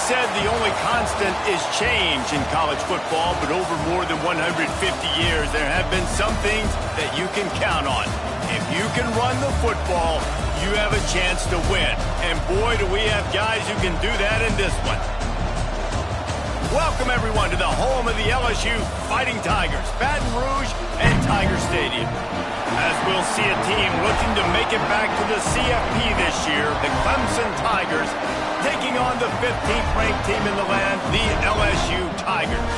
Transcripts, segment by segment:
said the only constant is change in college football, but over more than 150 years, there have been some things that you can count on. If you can run the football, you have a chance to win. And boy, do we have guys who can do that in this one. Welcome, everyone, to the home of the LSU Fighting Tigers, Baton Rouge and Tiger Stadium. As we'll see a team looking to make it back to the CFP this year, the Clemson Tigers taking on the 15th ranked team in the land, the LSU Tigers.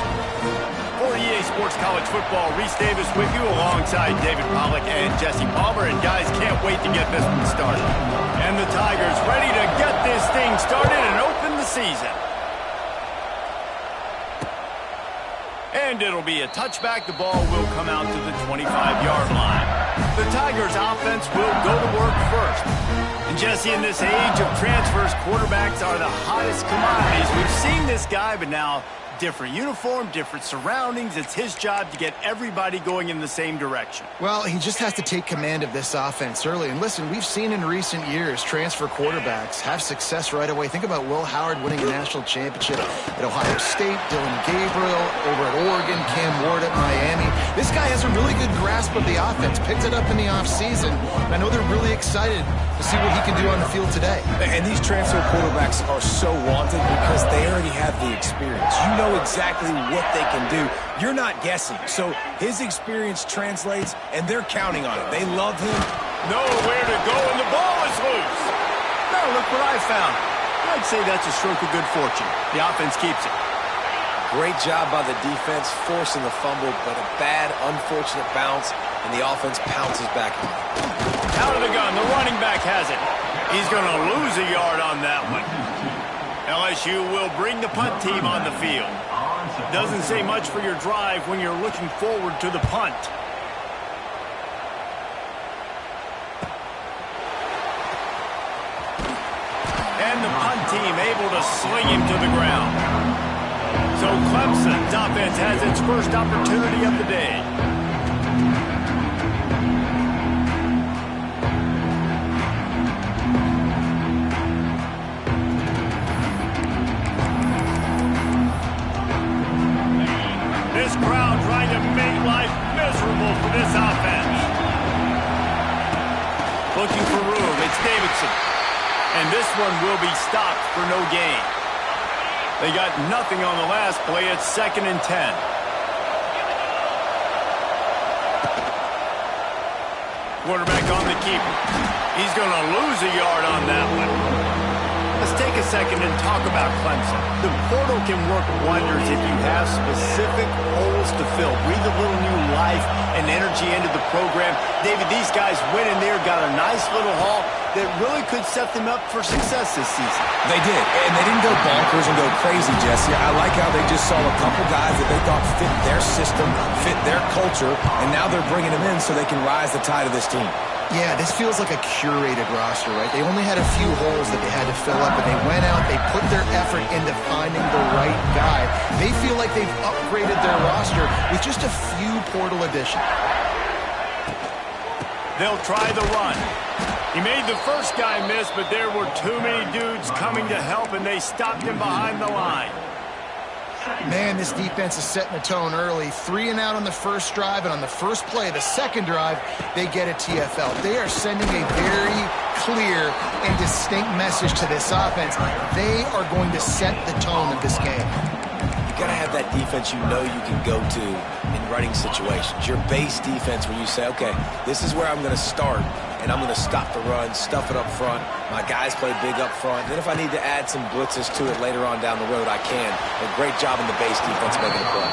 For EA Sports College Football, Reese Davis with you alongside David Pollack and Jesse Palmer. And guys, can't wait to get this one started. And the Tigers ready to get this thing started and open the season. And it'll be a touchback. The ball will come out to the 25-yard line. The Tigers' offense will go to work first. And Jesse, in this age of transfers, quarterbacks are the hottest commodities. We've seen this guy, but now different uniform, different surroundings. It's his job to get everybody going in the same direction. Well, he just has to take command of this offense early. And listen, we've seen in recent years transfer quarterbacks have success right away. Think about Will Howard winning a national championship at Ohio State, Dylan Gabriel over at Oregon, Cam Ward at Miami. This guy has a really good grasp of the offense, picked it up in the offseason. And I know they're really excited to see what he can do on the field today. And these transfer quarterbacks are so wanted because they already have the experience. You know exactly what they can do. You're not guessing. So his experience translates, and they're counting on it. They love him. Nowhere to go, and the ball is loose. Now look what I found. I'd say that's a stroke of good fortune. The offense keeps it. Great job by the defense, forcing the fumble, but a bad, unfortunate bounce, and the offense pounces back on it. Out of the gun, the running back has it. He's going to lose a yard on that one. LSU will bring the punt team on the field. Doesn't say much for your drive when you're looking forward to the punt. And the punt team able to sling him to the ground. So Clemson's offense has its first opportunity of the day. This crowd trying to make life miserable for this offense. Looking for room, it's Davidson. And this one will be stopped for no gain. They got nothing on the last play. It's 2nd and 10. Quarterback on the keeper. He's going to lose a yard on that one. Let's take a second and talk about Clemson. The portal can work wonders if you have specific holes to fill. Breathe a little new life and energy into the program. David, these guys went in there, got a nice little haul that really could set them up for success this season. They did, and they didn't go bonkers and go crazy, Jesse. I like how they just saw a couple guys that they thought fit their system, fit their culture, and now they're bringing them in so they can rise the tide of this team. Yeah, this feels like a curated roster, right? They only had a few holes that they had to fill up, and they went out, they put their effort into finding the right guy. They feel like they've upgraded their roster with just a few portal additions. They'll try the run. He made the first guy miss, but there were too many dudes coming to help, and they stopped him behind the line. Man, this defense is setting the tone early. 3 and out on the first drive, and on the first play, the second drive, they get a TFL. They are sending a very clear and distinct message to this offense. They are going to set the tone of this game. You got to have that defense you know you can go to in running situations. Your base defense where you say, okay, this is where I'm going to start, and I'm going to stop the run, stuff it up front. My guys play big up front. Then if I need to add some blitzes to it later on down the road, I can. A great job in the base defense making a play.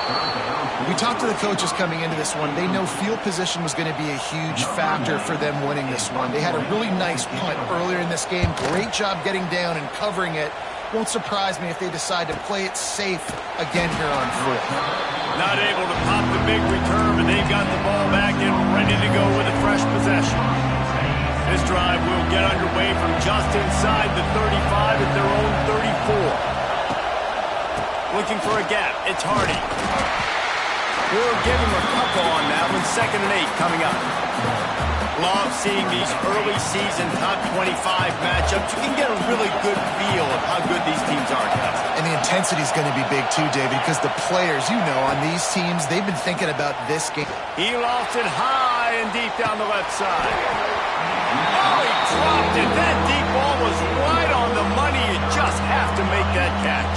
We talked to the coaches coming into this one. They know field position was going to be a huge factor for them winning this one. They had a really nice punt earlier in this game. Great job getting down and covering it. Won't surprise me if they decide to play it safe again here on 4th. Not able to pop the big return, but they've got the ball back and ready to go with a fresh possession. This drive will get underway from just inside the 35 at their own 34. Looking for a gap. It's Hardy. We'll give him a couple on that one. 2nd and 8 coming up. Love seeing these early season top 25 matchups. You can get a really good feel of how good these teams are, guys. And the intensity is going to be big too, David, because the players, you know, on these teams, they've been thinking about this game. He lost it high and deep down the left side. Oh, he dropped it. That deep ball was right on the money. You just have to make that catch.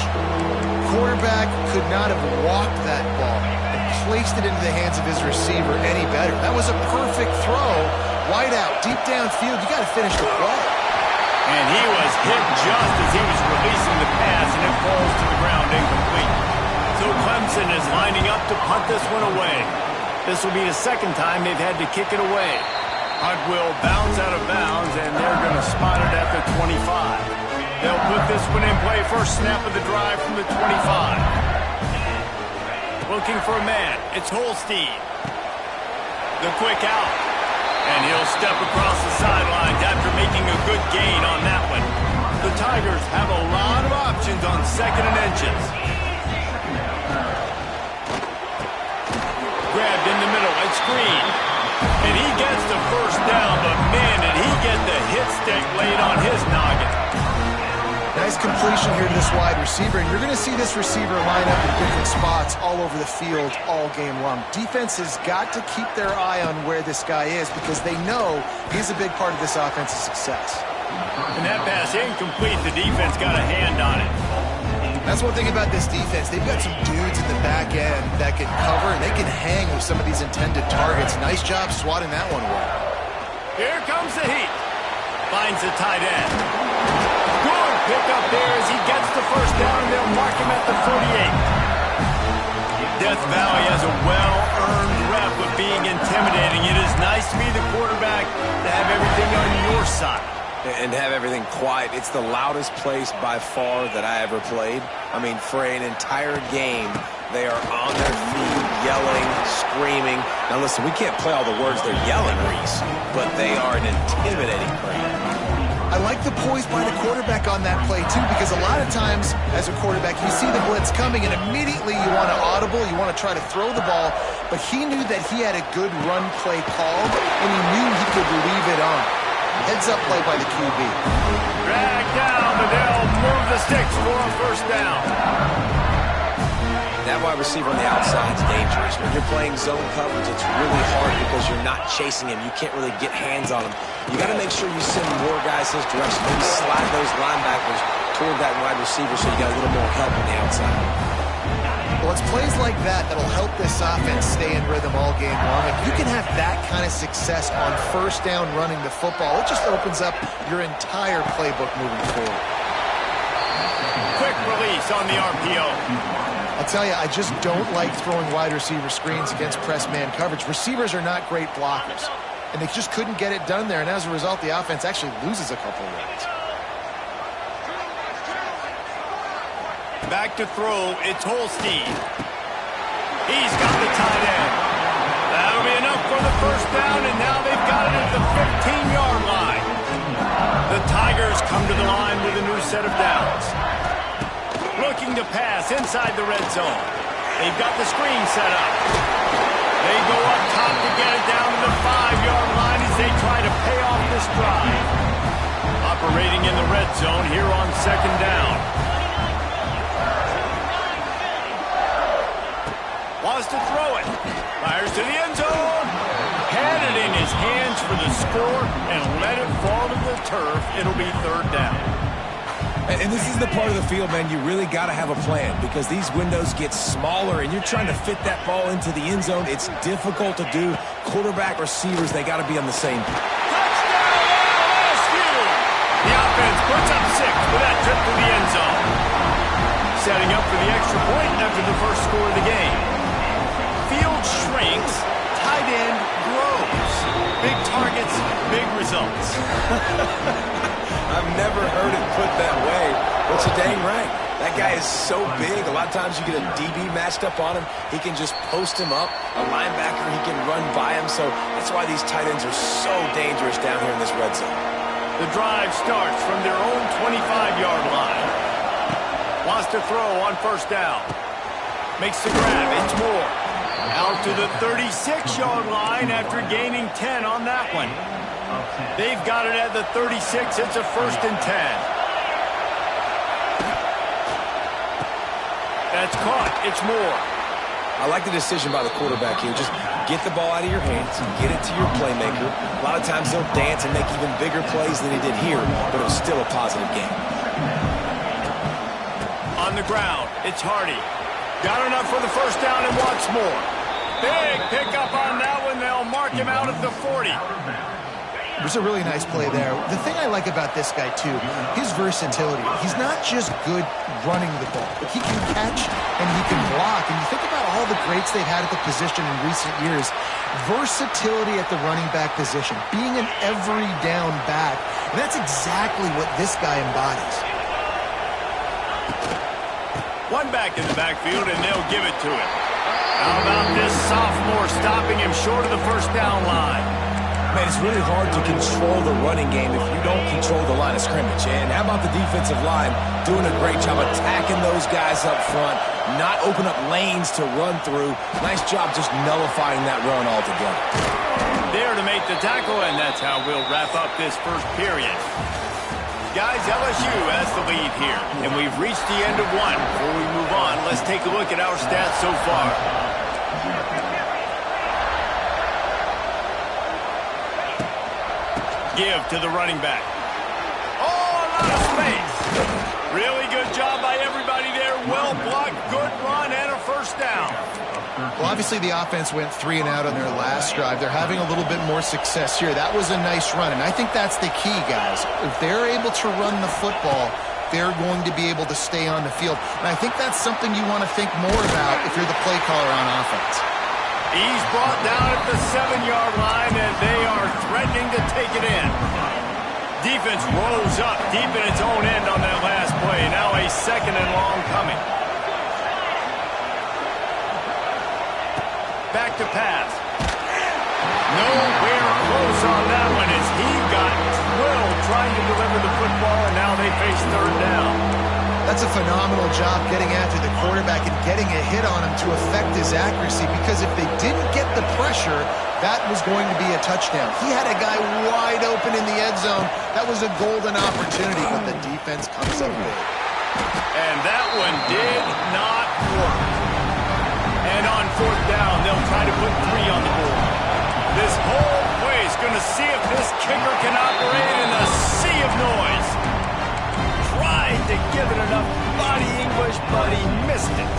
Quarterback could not have walked that ball and placed it into the hands of his receiver any better. That was a perfect throw. Wide out, deep downfield. You got to finish the play. And he was hit just as he was releasing the pass, and it falls to the ground incomplete. So Clemson is lining up to punt this one away. This will be the second time they've had to kick it away. Punt will bounce out of bounds, and they're going to spot it at the 25. They'll put this one in play. First snap of the drive from the 25. Looking for a man. It's Holstein. The quick out. And he'll step across the sidelines after making a good gain on that one. The Tigers have a lot of options on 2nd and inches. Grabbed in the middle. It's Green. And he gets the first down, but man, did he get the hit stick laid on his noggin. Nice completion here to this wide receiver, and you're going to see this receiver line up in different spots all over the field all game long. Defense has got to keep their eye on where this guy is because they know he's a big part of this offense's success. And that pass incomplete. The defense got a hand on it. That's one thing about this defense. They've got some dudes in the back end that can cover, and they can hang with some of these intended targets. Nice job swatting that one away. Here comes the heat. Finds the tight end. Good pick up there as he gets the first down, and they'll mark him at the 48. Death Valley has a well-earned rep of being intimidating. It is nice to be the quarterback to have everything on your side. And have everything quiet. It's the loudest place by far that I ever played. I mean, for an entire game, they are on their feet, yelling, screaming. Now listen, we can't play all the words they're yelling, Reese, but they are an intimidating crowd. I like the poise by the quarterback on that play, too, because a lot of times, as a quarterback, you see the blitz coming, and immediately you want to audible, you want to try to throw the ball, but he knew that he had a good run play called, and he knew he could leave it on. Heads-up play by the QB. Drag down, but they'll move the sticks for a first down. That wide receiver on the outside is dangerous. When you're playing zone coverage, it's really hard because you're not chasing him. You can't really get hands on him. You got to make sure you send more guys his direction. Maybe slide those linebackers toward that wide receiver so you got a little more help on the outside. Well, it's plays like that that'll help this offense stay in rhythm all game long. If you can have that kind of success on first down running the football, it just opens up your entire playbook moving forward. Quick release on the RPO. I'll tell you, I just don't like throwing wide receiver screens against press man coverage. Receivers are not great blockers, and they just couldn't get it done there, and as a result, the offense actually loses a couple of yards. Back to throw, it's Holstein. He's got the tight end. That'll be enough for the first down, and now they've got it at the 15-yard line. The Tigers come to the line with a new set of downs. Looking to pass inside the red zone. They've got the screen set up. They go up top to get it down to the 5-yard line as they try to pay off this drive. Operating in the red zone here on second down. Wants to throw it. Fires to the end zone. Had it in his hands for the score and let it fall to the turf. It'll be third down. And this is the part of the field, man, you really got to have a plan because these windows get smaller and you're trying to fit that ball into the end zone. It's difficult to do. Quarterback, receivers, they got to be on the same. Touchdown, LSU! The offense puts up 6 with that trip to the end zone. Setting up for the extra point after the first score of the game. Field shrinks, tight end grows. Big targets, big results. I've never heard it put that way, but you're dang right. That guy is so big. A lot of times you get a DB matched up on him. He can just post him up. A linebacker, he can run by him. So that's why these tight ends are so dangerous down here in this red zone. The drive starts from their own 25-yard line. Wants to throw on first down. Makes the grab. It's Moore. Out to the 36-yard line after gaining 10 on that one. They've got it at the 36. It's a 1st and 10. That's caught. It's Moore. I like the decision by the quarterback here. Just get the ball out of your hands, get it to your playmaker. A lot of times they'll dance and make even bigger plays than he did here, but it was still a positive game. On the ground, it's Hardy. Got enough for the 1st down and wants more. Big pickup on that one. They'll mark him out at the 40. It was a really nice play there. The thing I like about this guy, too, his versatility. He's not just good running the ball. He can catch and he can block. And you think about all the greats they've had at the position in recent years. Versatility at the running back position. Being an every down back. And that's exactly what this guy embodies. One back in the backfield, and they'll give it to him. How about this sophomore stopping him short of the 1st down line? Man, it's really hard to control the running game if you don't control the line of scrimmage. And how about the defensive line doing a great job attacking those guys up front, not open up lanes to run through. Nice job just nullifying that run altogether. There to make the tackle, and that's how we'll wrap up this 1st period. Guys, LSU has the lead here, and we've reached the end of one. Before we move on, let's take a look at our stats so far. Give to the running back. Oh, a lot of space. Really good job by everybody there. Well blocked, good run, and a 1st down. Well, obviously the offense went 3 and out on their last drive. They're having a little bit more success here. That was a nice run, and I think that's the key, guys. If they're able to run the football, they're going to be able to stay on the field. And I think that's something you want to think more about if you're the play caller on offense. He's brought down at the 7-yard line, and they are threatening to take it in. Defense rose up deep in its own end on that last play. Now a 2nd and long coming. Back to pass. Nowhere close on that one as he got drilled trying to deliver the football, and now they face 3rd down. That's a phenomenal job getting after the quarterback and getting a hit on him to affect his accuracy, because if they didn't get the pressure, that was going to be a touchdown. He had a guy wide open in the end zone. That was a golden opportunity, but the defense comes up big. And that one did not work. And on 4th down, they'll try to put 3 on the board. This whole play is going to see if this kicker can operate in a sea of noise. Tried to give it enough body English, but he missed it.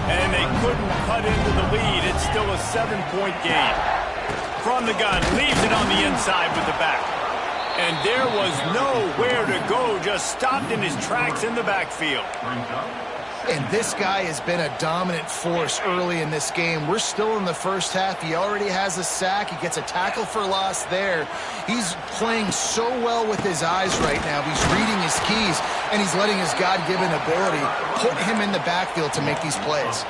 And they couldn't cut into the lead. It's still a 7-point game. From the gun, leaves it on the inside with the back. And there was nowhere to go, just stopped in his tracks in the backfield. And this guy has been a dominant force early in this game. We're still in the 1st half. He already has a sack. He gets a tackle for loss there. He's playing so well with his eyes right now. He's reading his keys, and he's letting his God-given ability put him in the backfield to make these plays.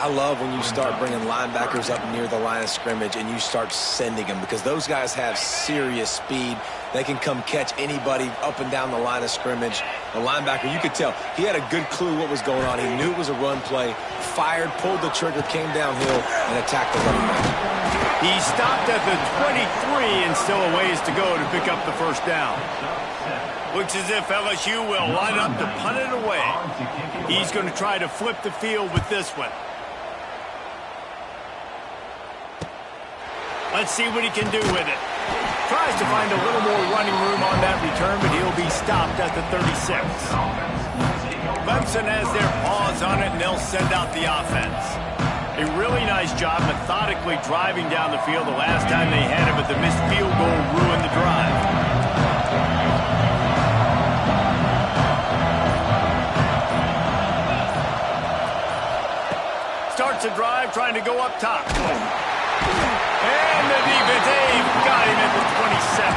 I love when you start bringing linebackers up near the line of scrimmage and you start sending them, because those guys have serious speed. They can come catch anybody up and down the line of scrimmage. The linebacker, you could tell, he had a good clue what was going on. He knew it was a run play, fired, pulled the trigger, came downhill, and attacked the running back. He stopped at the 23 and still a ways to go to pick up the 1st down. Looks as if LSU will line up to punt it away. He's going to try to flip the field with this one. Let's see what he can do with it. Tries to find a little more running room on that return, but he'll be stopped at the 36. Clemson has their paws on it, and they'll send out the offense. A really nice job methodically driving down the field the last time they had it, but the missed field goal ruined the drive. Starts a drive trying to go up top. And the defense, they've got him at the 27.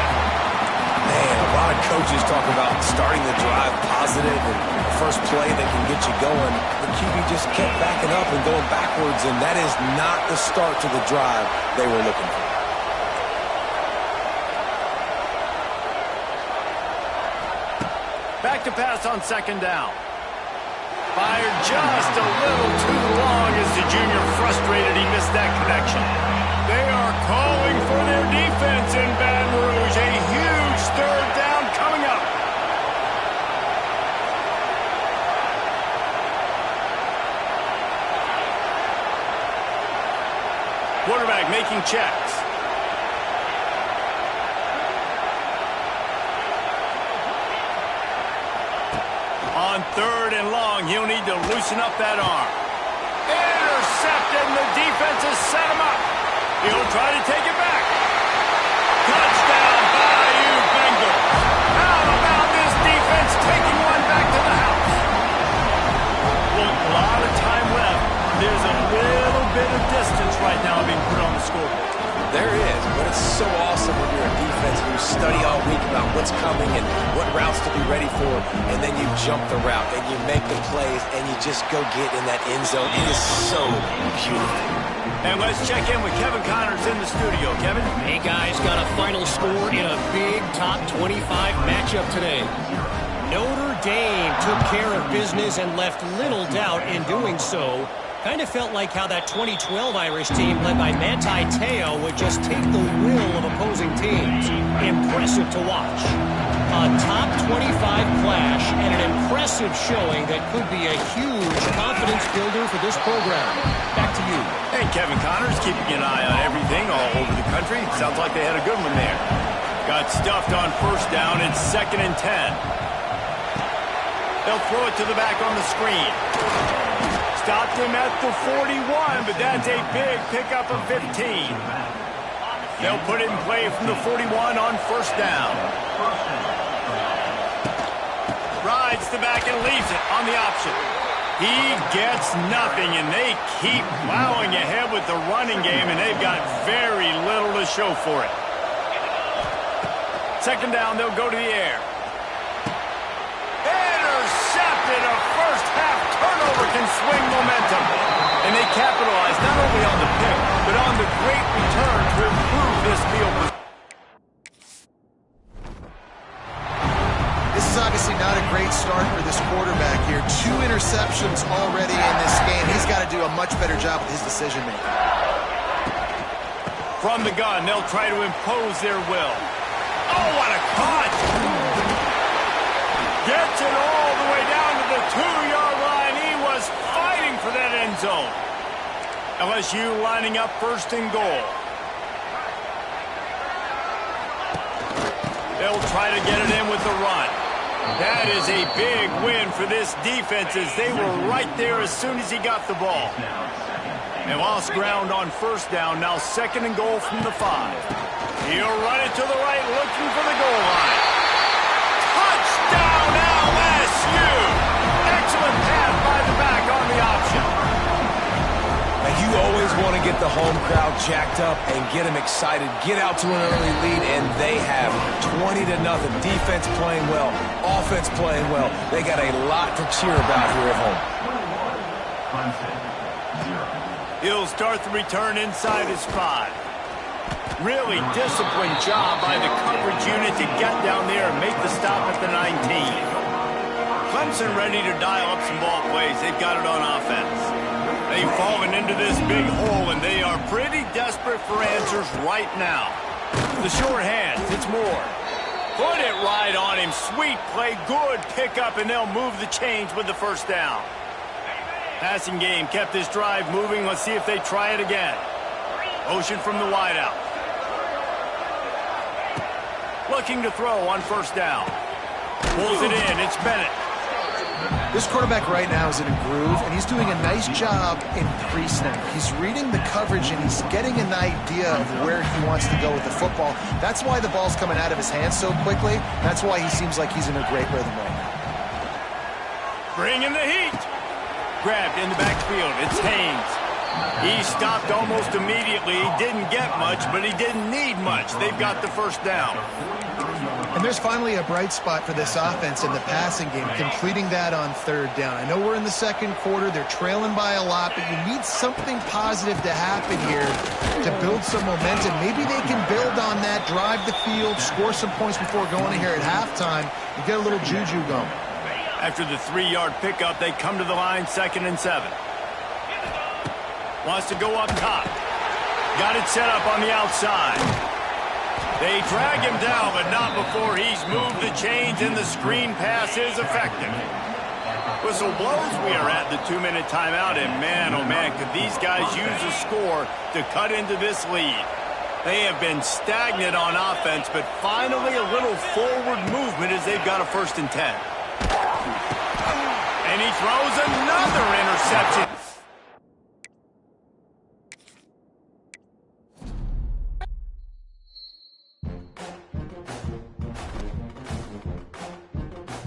Man, a lot of coaches talk about starting the drive positive and the first play that can get you going. The QB just kept backing up and going backwards, and that is not the start to the drive they were looking for. Back to pass on 2nd down. Fired just a little too long as the junior frustrated he missed that connection. They are calling for their defense in Baton Rouge. A huge third down coming up. Quarterback making checks. On third and long, he'll need to loosen up that arm. Intercepted, and the defense has set him up. He'll try to take it back. Touchdown, Bayou Bengals. How about this defense taking one back to the house? Well, a lot of time left. There's a little bit of distance right now being put on the scoreboard. There is, but it's so awesome when you're a defense and you study all week about what's coming and what routes to be ready for, and then you jump the route and you make the plays and you just go get in that end zone. It is so beautiful. And let's check in with Kevin Connors in the studio. Kevin? Hey, guys, got a final score in a big top 25 matchup today. Notre Dame took care of business and left little doubt in doing so. Kind of felt like how that 2012 Irish team led by Manti Te'o would just take the will of opposing teams. Impressive to watch. A top 25 clash and an impressive showing that could be a huge confidence builder for this program. Back to you. Hey, Kevin Connors keeping an eye on everything all over the country. Sounds like they had a good one there. Got stuffed on first down. It's 2nd and 10. They'll throw it to the back on the screen. Stopped him at the 41, but that's a big pickup of 15. They'll put it in play from the 41 on first down. Rides the back and leaves it on the option. He gets nothing, and they keep plowing ahead with the running game, and they've got very little to show for it. 2nd down, they'll go to the air. Intercepted. A first-half turnover can swing momentum. And they capitalize not only on the pick, but on the great return to improve this field position. This is obviously not a great start for this quarterback here. 2 interceptions already in this game. He's got to do a much better job with his decision-making. From the gun, they'll try to impose their will. Oh, what a cut! Gets it all the way down to the 2-yard line. He was fighting for that end zone. LSU lining up 1st and goal. They'll try to get it in with the run. That is a big win for this defense as they were right there as soon as he got the ball. They lost ground on first down. Now 2nd and goal from the 5. He'll run it to the right, looking for the goal line. Touchdown, LSU! Excellent pass by the back on the option. Now, you always want to get the home crowd jacked up and get them excited. Get out to an early lead, and they have 20-0. Defense playing well, offense playing well. They got a lot to cheer about here at home. He'll start the return inside his 5. Really disciplined job by the coverage unit to get down there and make the stop at the 19. Clemson ready to dial up some ball plays. They've got it on offense. They've fallen into this big hole, and they are pretty desperate for answers right now. The short hands, it's Moore. Put it right on him. Sweet play, good pickup, and they'll move the chains with the first down. Passing game kept this drive moving. Let's see if they try it again. Motion from the wideout. Looking to throw on first down. Pulls it in. It's Bennett. This quarterback right now is in a groove, and he's doing a nice job in pre-snap. He's reading the coverage, and he's getting an idea of where he wants to go with the football. That's why the ball's coming out of his hands so quickly. That's why he seems like he's in a great rhythm right now. Bringing the heat. Grabbed in the backfield. It's Haynes. He stopped almost immediately. He didn't get much, but he didn't need much. They've got the first down. And there's finally a bright spot for this offense in the passing game, completing that on third down. I know we're in the second quarter. They're trailing by a lot, but you need something positive to happen here to build some momentum. Maybe they can build on that, drive the field, score some points before going in here at halftime, and get a little juju going. After the 3-yard pickup, they come to the line 2nd and 7. Wants to go up top. Got it set up on the outside. They drag him down, but not before he's moved the chains, and the screen pass is effective. Whistle blows. We are at the 2-minute timeout, and man, oh man, could these guys use a score to cut into this lead. They have been stagnant on offense, but finally a little forward movement as they've got a 1st and 10. And he throws another interception.